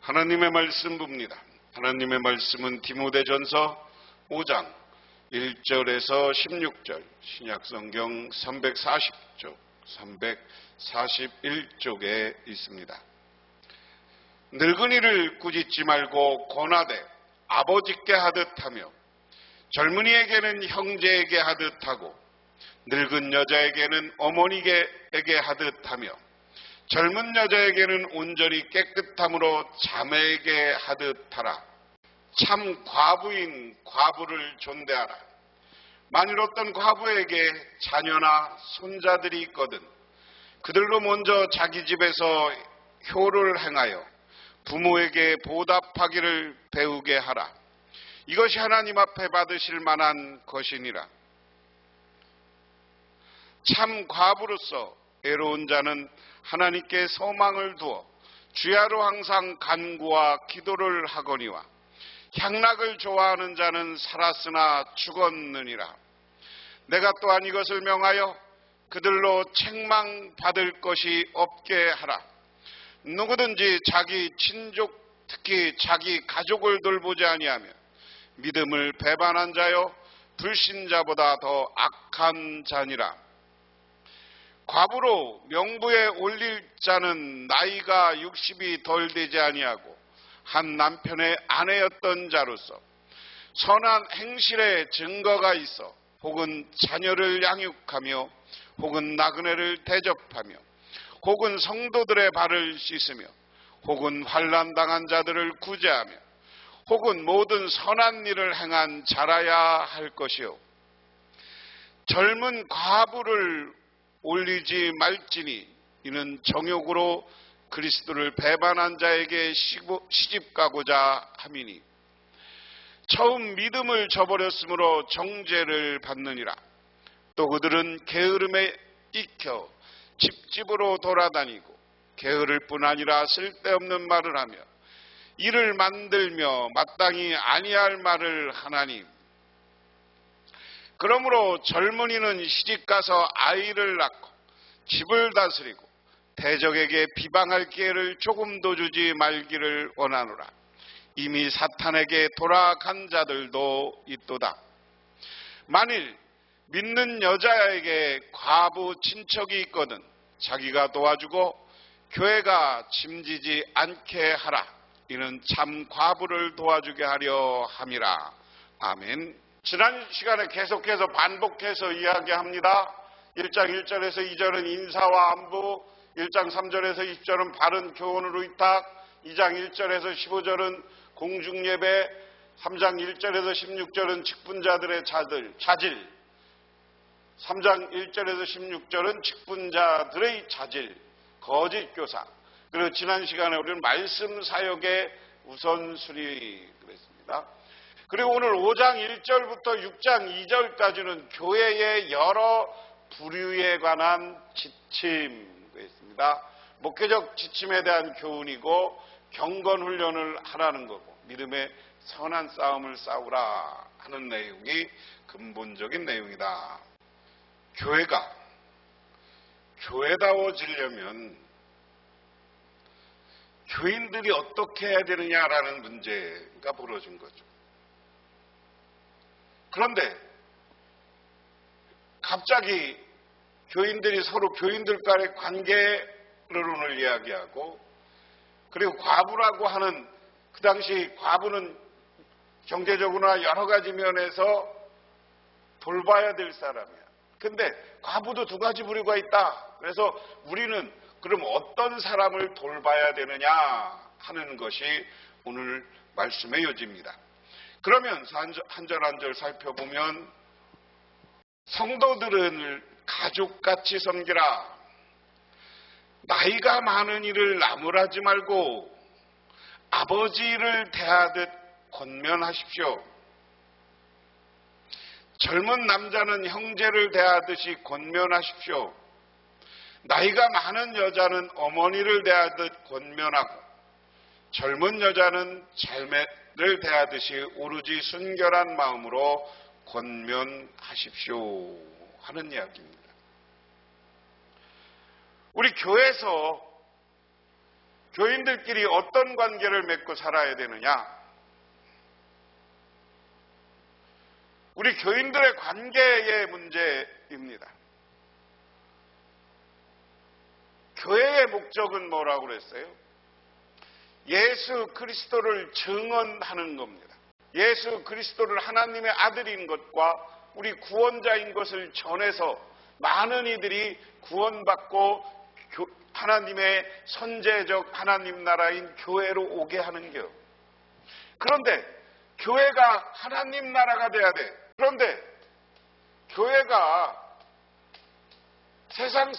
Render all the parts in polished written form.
하나님의 말씀 봅니다. 하나님의 말씀은 디모데전서 5장 1절에서 16절, 신약성경 340쪽, 341쪽에 있습니다. 늙은이를 꾸짖지 말고 권하되 아버지께 하듯하며, 젊은이에게는 형제에게 하듯하고, 늙은 여자에게는 어머니에게 하듯하며, 젊은 여자에게는 온전히 깨끗함으로 자매에게 하듯하라. 참 과부인 과부를 존대하라. 만일 어떤 과부에게 자녀나 손자들이 있거든 그들로 먼저 자기 집에서 효를 행하여 부모에게 보답하기를 배우게 하라. 이것이 하나님 앞에 받으실 만한 것이니라. 참 과부로서 애로운 자는 하나님께 소망을 두어 주야로 항상 간구와 기도를 하거니와, 향락을 좋아하는 자는 살았으나 죽었느니라. 내가 또한 이것을 명하여 그들로 책망받을 것이 없게 하라. 누구든지 자기 친족, 특히 자기 가족을 돌보지 아니하며 믿음을 배반한 자여 불신자보다 더 악한 자니라. 과부로 명부에 올릴 자는 나이가 60이 덜 되지 아니하고 한 남편의 아내였던 자로서 선한 행실의 증거가 있어 혹은 자녀를 양육하며 혹은 나그네를 대접하며 혹은 성도들의 발을 씻으며 혹은 환난당한 자들을 구제하며 혹은 모든 선한 일을 행한 자라야 할 것이요, 젊은 과부를 올리지 말지니 이는 정욕으로 그리스도를 배반한 자에게 시집가고자 함이니, 처음 믿음을 저버렸으므로 정죄를 받느니라. 또 그들은 게으름에 익혀 집집으로 돌아다니고 게으를 뿐 아니라 쓸데없는 말을 하며 이를 만들며 마땅히 아니할 말을 하나니, 그러므로 젊은이는 시집가서 아이를 낳고 집을 다스리고 대적에게 비방할 기회를 조금도 주지 말기를 원하노라. 이미 사탄에게 돌아간 자들도 있도다. 만일 믿는 여자에게 과부 친척이 있거든 자기가 도와주고 교회가 짐지지 않게 하라. 이는 참 과부를 도와주게 하려 함이라. 아멘. 지난 시간에 계속해서 반복해서 이야기합니다. 1장 1절에서 2절은 인사와 안부, 1장 3절에서 20절은 바른 교훈으로 위탁, 2장 1절에서 15절은 공중예배, 3장 1절에서 16절은 직분자들의 자질, 3장 1절에서 16절은 직분자들의 자질, 거짓교사, 그리고 지난 시간에 우리는 말씀 사역의 우선순위 그랬습니다. 그리고 오늘 5장 1절부터 6장 2절까지는 교회의 여러 부류에 관한 지침이었습니다. 목회적 지침에 대한 교훈이고 경건 훈련을 하라는 거고 믿음의 선한 싸움을 싸우라 하는 내용이 근본적인 내용이다. 교회가 교회다워지려면 교인들이 어떻게 해야 되느냐라는 문제가 벌어진 거죠. 그런데 갑자기 교인들이 서로 교인들 간의 관계론을 이야기하고, 그리고 과부라고 하는, 그 당시 과부는 경제적으로나 여러 가지 면에서 돌봐야 될 사람이야. 근데 과부도 두 가지 부류가 있다. 그래서 우리는 그럼 어떤 사람을 돌봐야 되느냐 하는 것이 오늘 말씀의 요지입니다. 그러면서 한 절 한 절 살펴보면, 성도들은 가족같이 섬기라. 나이가 많은 이를 나무라지 말고 아버지를 대하듯 권면하십시오. 젊은 남자는 형제를 대하듯이 권면하십시오. 나이가 많은 여자는 어머니를 대하듯 권면하고 젊은 여자는 자매를 대하듯이 오로지 순결한 마음으로 권면하십시오 하는 이야기입니다. 우리 교회에서 교인들끼리 어떤 관계를 맺고 살아야 되느냐? 우리 교인들의 관계의 문제입니다. 교회의 목적은 뭐라고 그랬어요? 예수 그리스도를 증언하는 겁니다. 예수 그리스도를 하나님의 아들인 것과 우리 구원자인 것을 전해서 많은 이들이 구원받고 하나님의 선제적 하나님 나라인 교회로 오게 하는 겨. 그런데 교회가 하나님 나라가 돼야 돼. 그런데 교회가 세상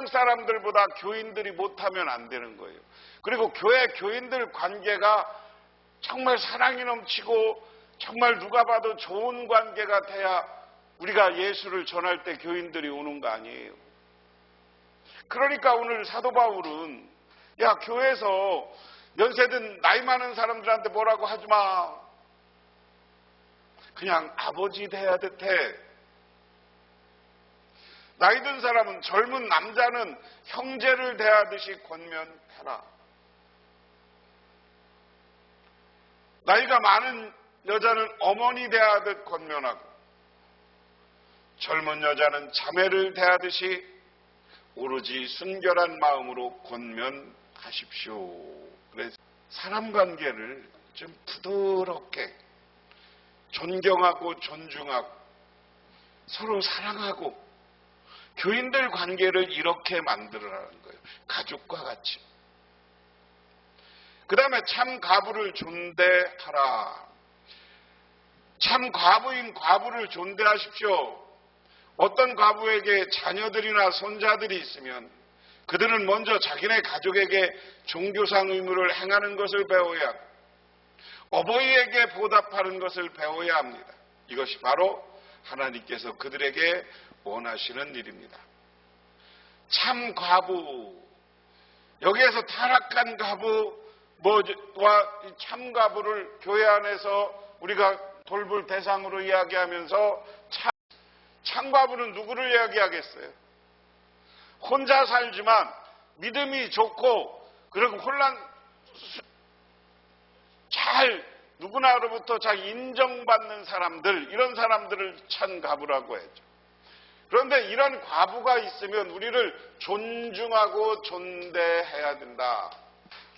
사람들보다 교인들이 못하면 안 되는 거예요. 그리고 교인들 관계가 정말 사랑이 넘치고 정말 누가 봐도 좋은 관계가 돼야 우리가 예수를 전할 때 교인들이 오는 거 아니에요. 그러니까 오늘 사도 바울은 교회에서 연세든 나이 많은 사람들한테 뭐라고 하지 마. 그냥 아버지 돼야 돼. 나이 든 사람은 젊은 남자는 형제를 대하듯이 권면해라. 나이가 많은 여자는 어머니 대하듯 권면하고 젊은 여자는 자매를 대하듯이 오로지 순결한 마음으로 권면하십시오. 그래서 사람 관계를 좀 부드럽게 존경하고 존중하고 서로 사랑하고 교인들 관계를 이렇게 만들어라는 거예요. 가족과 같이. 그 다음에 참 과부를 존대하라. 참 과부인 과부를 존대하십시오. 어떤 과부에게 자녀들이나 손자들이 있으면 그들은 먼저 자기네 가족에게 종교상 의무를 행하는 것을 배워야 하고 어버이에게 보답하는 것을 배워야 합니다. 이것이 바로 하나님께서 그들에게 원하시는 일입니다. 참 과부, 여기에서 타락한 과부와 참 과부를 교회 안에서 우리가 돌볼 대상으로 이야기하면서 참 과부는 누구를 이야기하겠어요? 혼자 살지만 믿음이 좋고 그리고 누구나로부터 잘 인정받는 사람들, 이런 사람들을 참 과부라고 하죠. 그런데 이런 과부가 있으면 우리를 존중하고 존대해야 된다.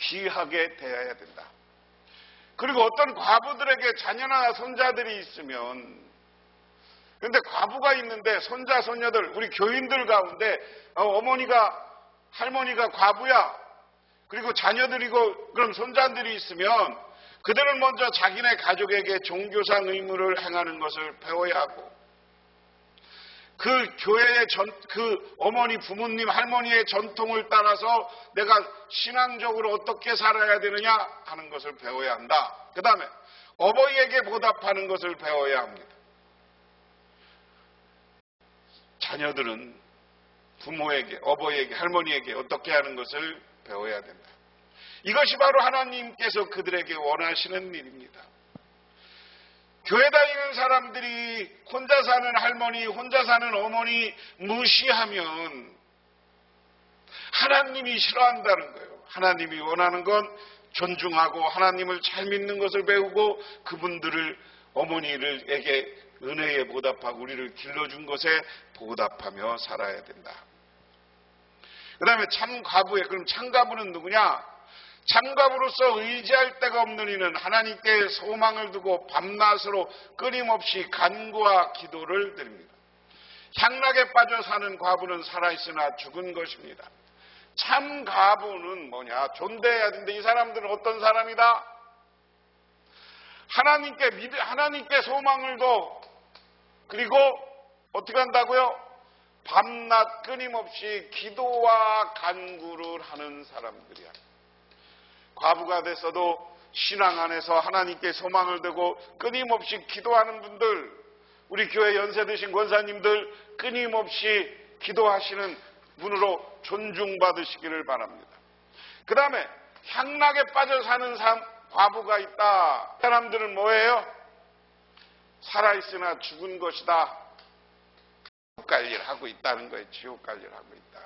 귀하게 대해야 된다. 그리고 어떤 과부들에게 자녀나 손자들이 있으면, 그런데 과부가 있는데 손자, 손녀들, 우리 교인들 가운데 어머니가, 할머니가 과부야. 그리고 자녀들이고 그럼 손자들이 있으면 그들은 먼저 자기네 가족에게 종교상 의무를 행하는 것을 배워야 하고 그 교회의 그 어머니, 부모님, 할머니의 전통을 따라서 내가 신앙적으로 어떻게 살아야 되느냐 하는 것을 배워야 한다. 그 다음에 어버이에게 보답하는 것을 배워야 합니다. 자녀들은 부모에게, 어버이에게, 할머니에게 어떻게 하는 것을 배워야 된다. 이것이 바로 하나님께서 그들에게 원하시는 일입니다. 교회 다니는 사람들이 혼자 사는 할머니, 혼자 사는 어머니 무시하면 하나님이 싫어한다는 거예요. 하나님이 원하는 건 존중하고 하나님을 잘 믿는 것을 배우고 그분들을, 어머니에게 은혜에 보답하고 우리를 길러준 것에 보답하며 살아야 된다. 그 다음에 참과부에, 그럼 참과부는 누구냐? 참과부로서 의지할 데가 없는 이는 하나님께 소망을 두고 밤낮으로 끊임없이 간구와 기도를 드립니다. 향락에 빠져 사는 과부는 살아있으나 죽은 것입니다. 참과부는 뭐냐? 존대해야 되는데 이 사람들은 어떤 사람이다? 하나님께 소망을 둬. 그리고 어떻게 한다고요? 밤낮 끊임없이 기도와 간구를 하는 사람들이야. 과부가 됐어도 신앙 안에서 하나님께 소망을 두고 끊임없이 기도하는 분들, 우리 교회 연세 드신 권사님들 끊임없이 기도하시는 분으로 존중받으시기를 바랍니다. 그 다음에 향락에 빠져 사는 과부가 있다. 사람들은 뭐예요? 살아있으나 죽은 것이다. 지옥 갈 일 하고 있다는 거예요. 지옥 갈 일 하고 있다.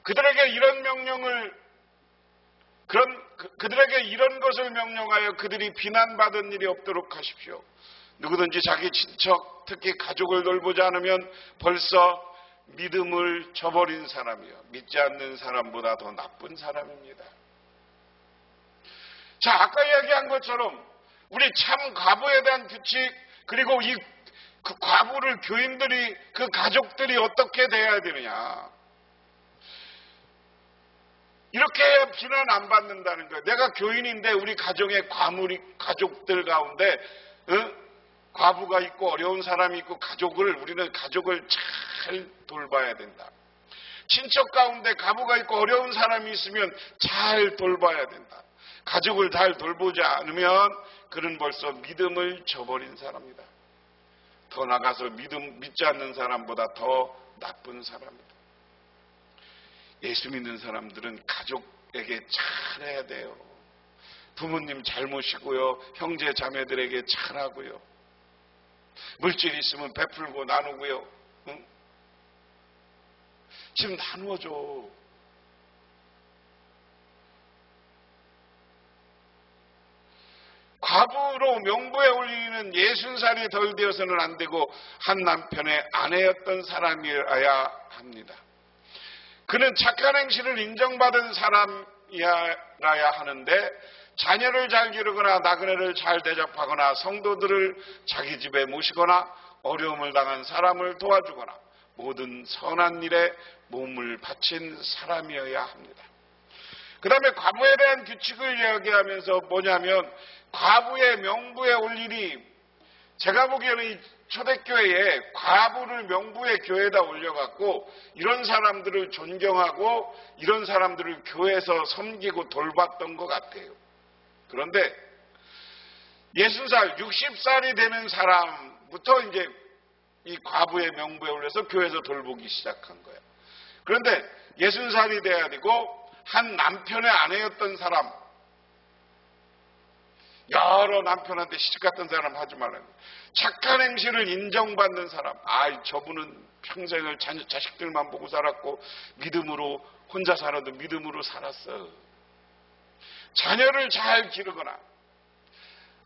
그들에게 이런 명령을 그들에게 이런 것을 명령하여 그들이 비난받은 일이 없도록 하십시오. 누구든지 자기 친척, 특히 가족을 돌보지 않으면 벌써 믿음을 저버린 사람이요, 믿지 않는 사람보다 더 나쁜 사람입니다. 자, 아까 이야기한 것처럼 우리 참 과부에 대한 규칙, 그리고 그 과부를 교인들이, 그 가족들이 어떻게 돼야 되느냐, 이렇게 해야 비난 안 받는다는 거예요. 내가 교인인데 우리 가정의 가족들 가운데 과부가 있고 어려운 사람이 있고 우리는 가족을 잘 돌봐야 된다. 친척 가운데 과부가 있고 어려운 사람이 있으면 잘 돌봐야 된다. 가족을 잘 돌보지 않으면 그는 벌써 믿음을 저버린 사람이다. 더 나가서 믿지 않는 사람보다 더 나쁜 사람이다. 예수 믿는 사람들은 가족에게 잘해야 돼요. 부모님 잘 모시고요, 형제 자매들에게 잘하고요, 물질 있으면 베풀고 나누고요. 응? 지금 나누어줘. 과부로 명부에 올리는 60살이 덜 되어서는 안 되고 한 남편의 아내였던 사람이어야 합니다. 그는 착한 행실을 인정받은 사람이어야 하는데 자녀를 잘 기르거나 나그네를 잘 대접하거나 성도들을 자기 집에 모시거나 어려움을 당한 사람을 도와주거나 모든 선한 일에 몸을 바친 사람이어야 합니다. 그 다음에 과부에 대한 규칙을 이야기하면서 뭐냐면, 과부의 명부에 올 일이, 제가 보기에는 이 초대교회에 과부를 명부의 교회에다 올려갖고 이런 사람들을 존경하고 이런 사람들을 교회에서 섬기고 돌봤던 것 같아요. 그런데 60살, 60살이 되는 사람부터 이제 이 과부의 명부에 올려서 교회에서 돌보기 시작한 거예요. 그런데 60살이 돼야 되고 한 남편의 아내였던 사람, 여러 남편한테 시집갔던 사람 하지 말라는 거예요. 착한 행실을 인정받는 사람, 저분은 평생을 자식들만 보고 살았고 믿음으로, 혼자 살아도 믿음으로 살았어. 자녀를 잘 기르거나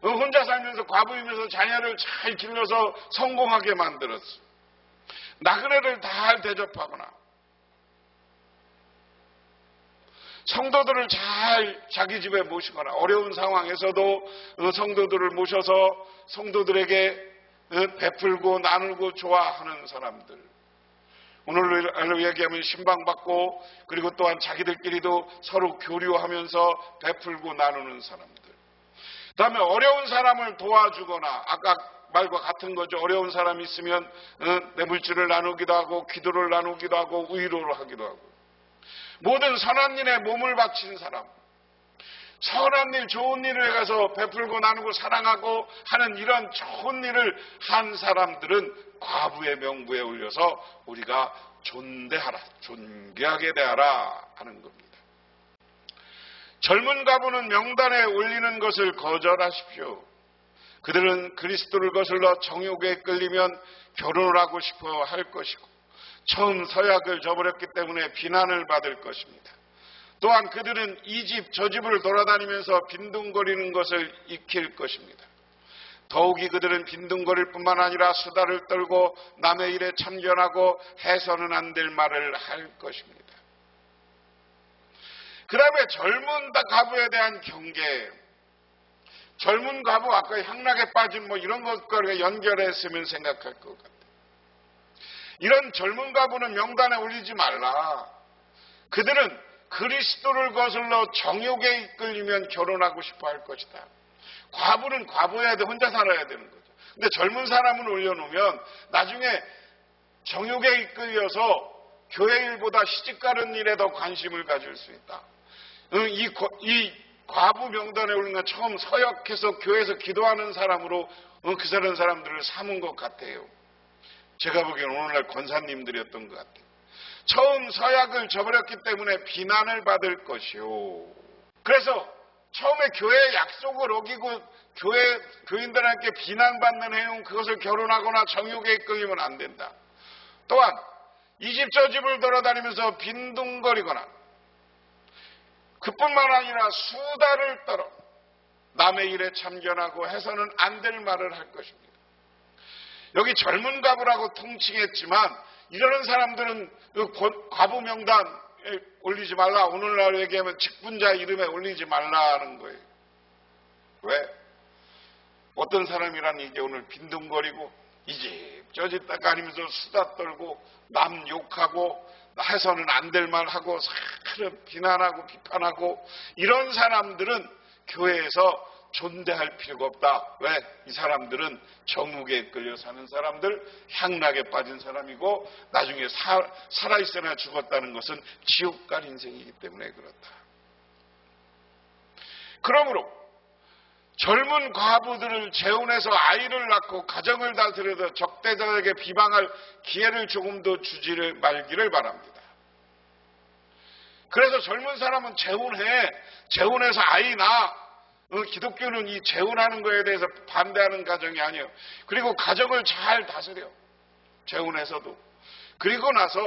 혼자 살면서 과부이면서 자녀를 잘 길러서 성공하게 만들었어. 나그네를 잘 대접하거나 성도들을 잘 자기 집에 모시거나 어려운 상황에서도 성도들을 모셔서 성도들에게 베풀고 나누고 좋아하는 사람들, 오늘로 얘기하면 신방받고 그리고 또한 자기들끼리도 서로 교류하면서 베풀고 나누는 사람들, 그 다음에 어려운 사람을 도와주거나 아까 말과 같은 거죠. 어려운 사람이 있으면 내 물질을 나누기도 하고 기도를 나누기도 하고 위로를 하기도 하고 모든 선한 일에 몸을 바친 사람, 선한 일, 좋은 일을 해가서 베풀고 나누고 사랑하고 하는 이런 좋은 일을 한 사람들은 과부의 명부에 올려서 우리가 존대하라, 존귀하게 대하라 하는 겁니다. 젊은 과부는 명단에 올리는 것을 거절하십시오. 그들은 그리스도를 거슬러 정욕에 끌리면 결혼을 하고 싶어 할 것이고 처음 서약을 저버렸기 때문에 비난을 받을 것입니다. 또한 그들은 이 집 저 집을 돌아다니면서 빈둥거리는 것을 익힐 것입니다. 더욱이 그들은 빈둥거릴 뿐만 아니라 수다를 떨고 남의 일에 참견하고 해서는 안 될 말을 할 것입니다. 그 다음에 젊은 과부에 대한 경계, 젊은 과부, 아까 향락에 빠진 이런 것과 연결했으면 생각할 것 같아요. 이런 젊은 과부는 명단에 올리지 말라. 그들은 그리스도를 거슬러 정욕에 이끌리면 결혼하고 싶어 할 것이다. 과부는 과부여야 돼, 혼자 살아야 되는 거죠. 근데 젊은 사람은 올려놓으면 나중에 정욕에 이끌려서 교회 일보다 시집가는 일에 더 관심을 가질 수 있다. 이 과부 명단에 올린 건 처음 서역해서 교회에서 기도하는 사람으로 그 사람들을 삼은 것 같아요. 제가 보기에는 오늘날 권사님들이었던 것 같아요. 처음 서약을 저버렸기 때문에 비난을 받을 것이요. 그래서 처음에 교회의 약속을 어기고 교인들한테 비난받는 행위, 그것을 결혼하거나 정욕에 이끌리면 안 된다. 또한 이 집 저 집을 돌아다니면서 빈둥거리거나 그뿐만 아니라 수다를 떨어 남의 일에 참견하고 해서는 안 될 말을 할 것입니다. 여기 젊은 과부라고 통칭했지만 이러는 사람들은 과부 명단에 올리지 말라. 오늘날 얘기하면 직분자 이름에 올리지 말라는 거예요. 왜? 어떤 사람이란 이제 오늘 빈둥거리고 이 집 저 집 다니면서 수다 떨고 남 욕하고 해서는 안 될 말 하고 사람 비난하고 비판하고 이런 사람들은 교회에서 존대할 필요가 없다. 왜? 이 사람들은 정욕에 끌려 사는 사람들, 향락에 빠진 사람이고 나중에 살아있으나 죽었다는 것은 지옥 갈 인생이기 때문에 그렇다. 그러므로 젊은 과부들을 재혼해서 아이를 낳고 가정을 다스려서 적대자에게 비방할 기회를 조금도 주지를 말기를 바랍니다. 그래서 젊은 사람은 재혼해서 아이 낳아. 기독교는 이 재혼하는 거에 대해서 반대하는 가정이 아니에요. 그리고 가정을 잘 다스려. 재혼해서도. 그리고 나서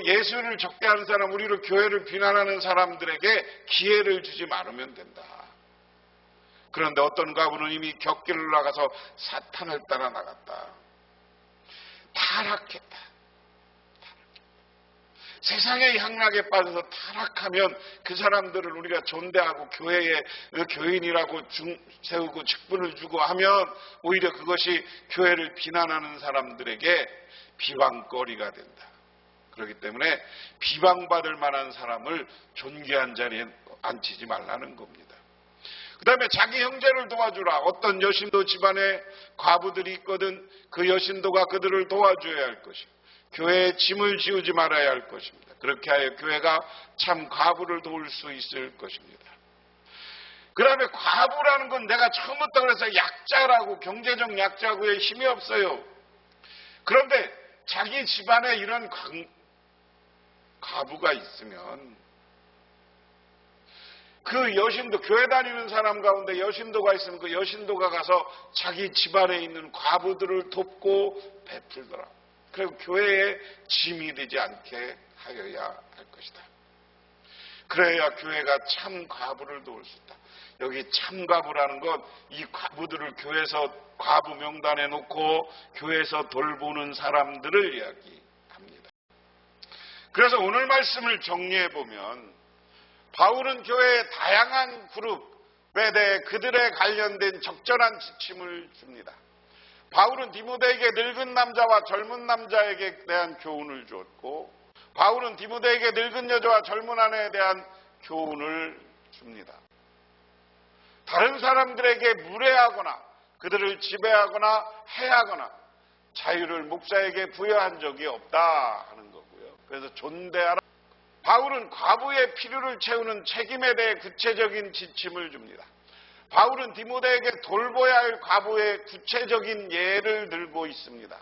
예수를 적대하는 사람, 우리를 교회를 비난하는 사람들에게 기회를 주지 말으면 된다. 그런데 어떤 과부는 이미 격길을 나가서 사탄을 따라 나갔다. 타락했다. 세상의 향락에 빠져서 타락하면 그 사람들을 우리가 존대하고 교회에 교인이라고 세우고 직분을 주고 하면 오히려 그것이 교회를 비난하는 사람들에게 비방거리가 된다. 그렇기 때문에 비방받을 만한 사람을 존귀한 자리에 앉히지 말라는 겁니다. 그 다음에 자기 형제를 도와주라. 어떤 여신도 집안에 과부들이 있거든 그 여신도가 그들을 도와줘야 할 것이고 교회에 짐을 지우지 말아야 할 것입니다. 그렇게 하여 교회가 참 과부를 도울 수 있을 것입니다. 그 다음에 과부라는 건 내가 처음부터 그래서 약자라고 경제적 약자고에 힘이 없어요. 그런데 자기 집안에 이런 과부가 있으면 그 여신도, 교회 다니는 사람 가운데 여신도가 있으면 그 여신도가 가서 자기 집안에 있는 과부들을 돕고 베풀더라. 그리고 교회에 짐이 되지 않게 하여야 할 것이다. 그래야 교회가 참 과부를 도울 수 있다. 여기 참 과부라는 건 이 과부들을 교회에서 과부 명단에 놓고 교회에서 돌보는 사람들을 이야기합니다. 그래서 오늘 말씀을 정리해 보면 바울은 교회의 다양한 그룹에 대해 그들에 관련된 적절한 지침을 줍니다. 바울은 디모데에게 늙은 남자와 젊은 남자에게 대한 교훈을 주었고 바울은 디모데에게 늙은 여자와 젊은 아내에 대한 교훈을 줍니다. 다른 사람들에게 무례하거나 그들을 지배하거나 해하거나 자유를 목사에게 부여한 적이 없다 하는 거고요. 그래서 존대하라. 바울은 과부의 필요를 채우는 책임에 대해 구체적인 지침을 줍니다. 바울은 디모데에게 돌봐야 할 과부의 구체적인 예를 들고 있습니다.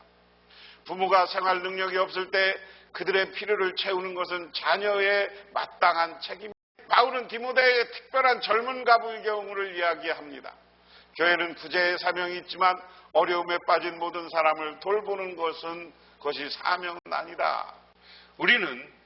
부모가 생활 능력이 없을 때 그들의 필요를 채우는 것은 자녀의 마땅한 책임입니다. 바울은 디모데에게 특별한 젊은 과부의 경우를 이야기합니다. 교회는 구제의 사명이 있지만 어려움에 빠진 모든 사람을 돌보는 것이 사명은 아니다. 우리는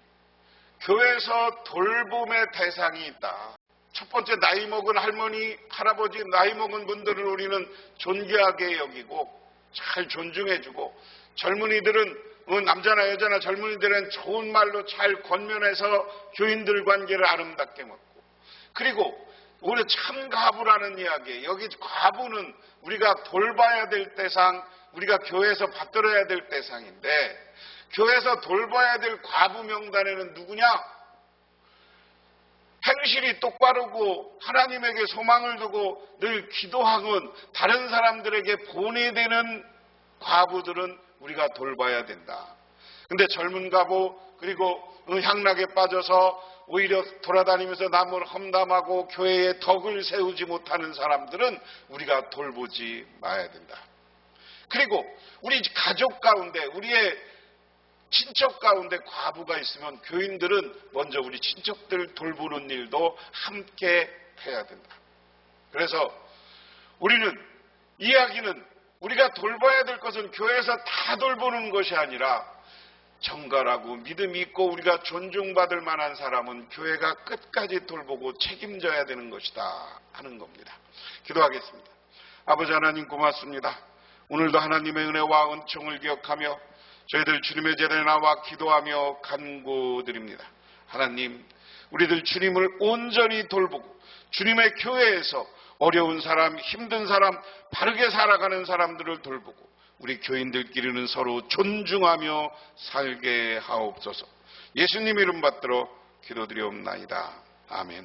교회에서 돌봄의 대상이 있다. 첫 번째, 나이 먹은 할머니, 할아버지, 나이 먹은 분들을 우리는 존귀하게 여기고 잘 존중해주고 젊은이들은 남자나 여자나 젊은이들은 좋은 말로 잘 권면해서 교인들 관계를 아름답게 먹고 그리고 오늘 참 과부라는 이야기, 여기 과부는 우리가 돌봐야 될 대상, 우리가 교회에서 받들어야 될 대상인데 교회에서 돌봐야 될 과부 명단에는 누구냐? 행실이 똑바르고 하나님에게 소망을 두고 늘 기도하고 다른 사람들에게 본이 되는 과부들은 우리가 돌봐야 된다. 근데 젊은 과부 그리고 향락에 빠져서 오히려 돌아다니면서 남을 험담하고 교회에 덕을 세우지 못하는 사람들은 우리가 돌보지 마야 된다. 그리고 우리 가족 가운데 우리의 친척 가운데 과부가 있으면 교인들은 먼저 우리 친척들 돌보는 일도 함께 해야 된다. 그래서 우리는 이야기는 우리가 돌봐야 될 것은 교회에서 다 돌보는 것이 아니라 정갈하고 믿음이 있고 우리가 존중받을 만한 사람은 교회가 끝까지 돌보고 책임져야 되는 것이다 하는 겁니다. 기도하겠습니다. 아버지 하나님 고맙습니다. 오늘도 하나님의 은혜와 은총을 기억하며 저희들 주님의 자리에 나와 기도하며 간구드립니다. 하나님, 우리들 주님을 온전히 돌보고 주님의 교회에서 어려운 사람, 힘든 사람, 바르게 살아가는 사람들을 돌보고 우리 교인들끼리는 서로 존중하며 살게 하옵소서. 예수님 이름 받들어 기도드리옵나이다. 아멘.